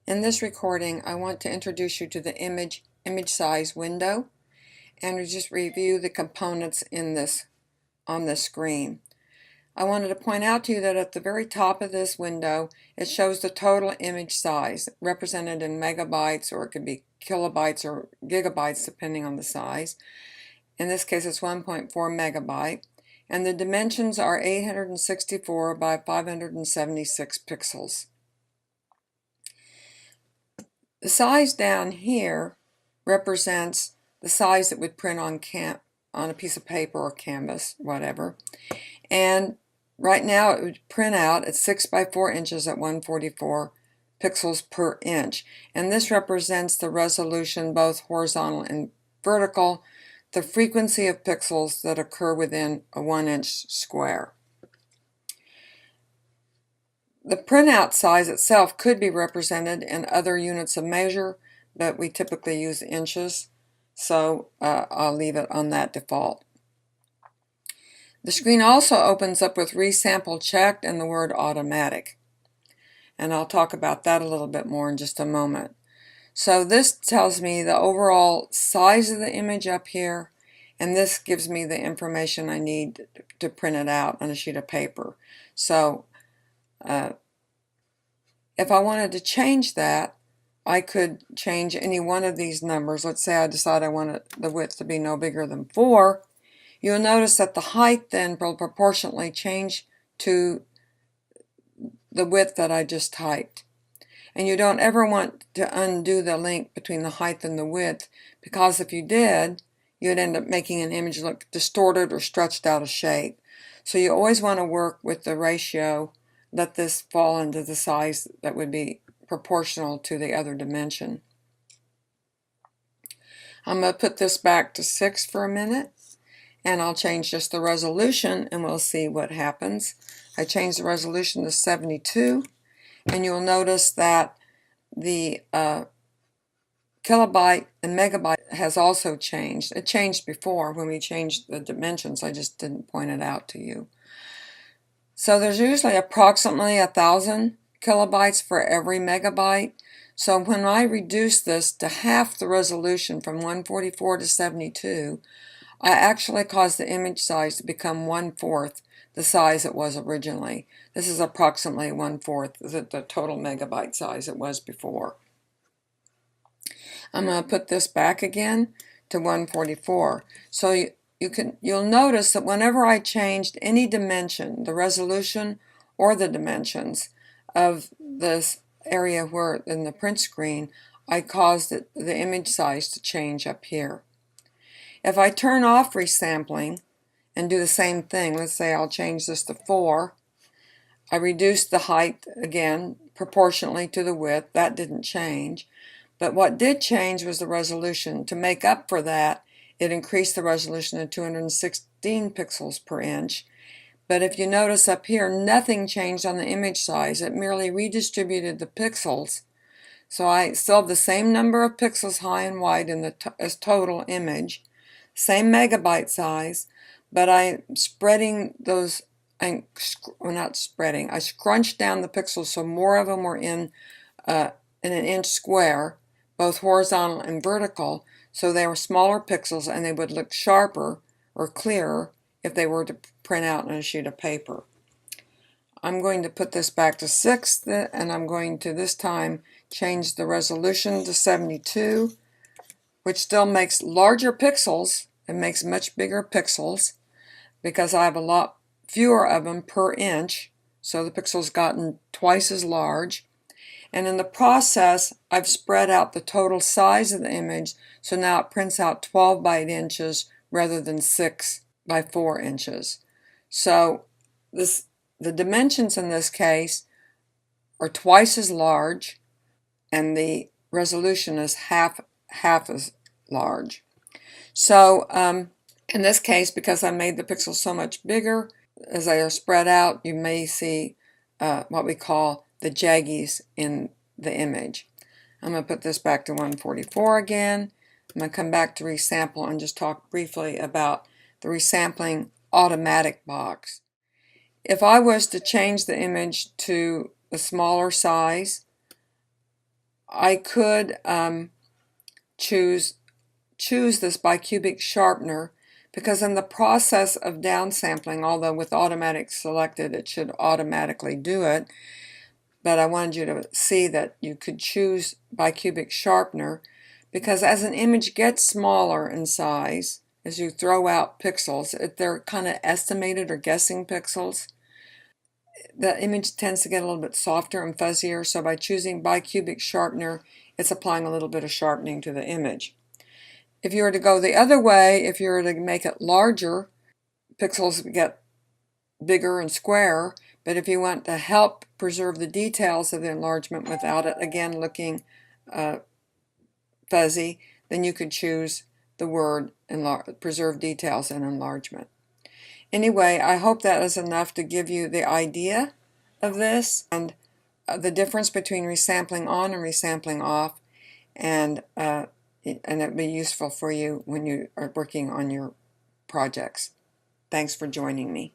In this recording, I want to introduce you to the image size window and just review the components on this screen. I wanted to point out to you that at the very top of this window, it shows the total image size represented in megabytes, or it could be kilobytes or gigabytes depending on the size. In this case, it's 1.4 megabyte. And the dimensions are 864 by 576 pixels. The size down here represents the size that would print on a piece of paper or canvas, whatever. And right now it would print out at 6 by 4 inches at 144 pixels per inch. And this represents the resolution, both horizontal and vertical, the frequency of pixels that occur within a 1-inch square. The printout size itself could be represented in other units of measure, but we typically use inches, so I'll leave it on that default. The screen also opens up with resample checked and the word automatic, and I'll talk about that a little bit more in just a moment. So this tells me the overall size of the image up here, and this gives me the information I need to print it out on a sheet of paper. So if I wanted to change that, I could change any one of these numbers. Let's say I decide I want the width to be no bigger than 4. You'll notice that the height then will proportionally change to the width that I just typed. And you don't ever want to undo the link between the height and the width, because if you did, you'd end up making an image look distorted or stretched out of shape. So you always want to work with the ratio. Let this fall into the size that would be proportional to the other dimension. I'm going to put this back to 6 for a minute, and I'll change just the resolution and we'll see what happens. I changed the resolution to 72, and you'll notice that the kilobyte and megabyte has also changed. It changed before when we changed the dimensions. I just didn't point it out to you. So there's usually approximately 1,000 kilobytes for every megabyte. So when I reduce this to half the resolution from 144 to 72, I actually caused the image size to become 1/4 the size it was originally. This is approximately 1/4 the total megabyte size it was before. I'm going to put this back again to 144. So you'll notice that whenever I changed any dimension, the resolution or the dimensions of this area where in the print screen, I caused the image size to change up here. If I turn off resampling and do the same thing, let's say I'll change this to 4, I reduced the height again proportionally to the width. That didn't change. But what did change was the resolution. To make up for that, it increased the resolution to 216 pixels per inch. But if you notice up here, nothing changed on the image size. It merely redistributed the pixels. So I still have the same number of pixels high and wide in as total image, same megabyte size, but I'm spreading those, not spreading, I scrunched down the pixels so more of them were in an inch square, both horizontal and vertical, so they were smaller pixels and they would look sharper or clearer if they were to print out on a sheet of paper. I'm going to put this back to 6, and I'm going to this time change the resolution to 72, which still makes larger pixels. It makes much bigger pixels because I have a lot fewer of them per inch, so the pixels gotten twice as large. And in the process, I've spread out the total size of the image, so now it prints out 12 by 8 inches rather than 6 by 4 inches. So the dimensions in this case are twice as large, and the resolution is half as large. So in this case, because I made the pixels so much bigger, as they are spread out, you may see what we call the jaggies in the image. I'm going to put this back to 144 again. I'm going to come back to resample and just talk briefly about the resampling automatic box. If I was to change the image to a smaller size, I could choose this bicubic sharpener, because in the process of downsampling, although with automatic selected it should automatically do it, but I wanted you to see that you could choose bicubic sharpener, because as an image gets smaller in size, as you throw out pixels, if they're kind of estimated or guessing pixels, the image tends to get a little bit softer and fuzzier. So by choosing bicubic sharpener, it's applying a little bit of sharpening to the image. If you were to go the other way, if you were to make it larger, pixels get bigger and squarer. But if you want to help preserve the details of the enlargement without it, again, looking fuzzy, then you could choose the word preserve details and enlargement. Anyway, I hope that is enough to give you the idea of this and the difference between resampling on and resampling off, and it'll be useful for you when you are working on your projects. Thanks for joining me.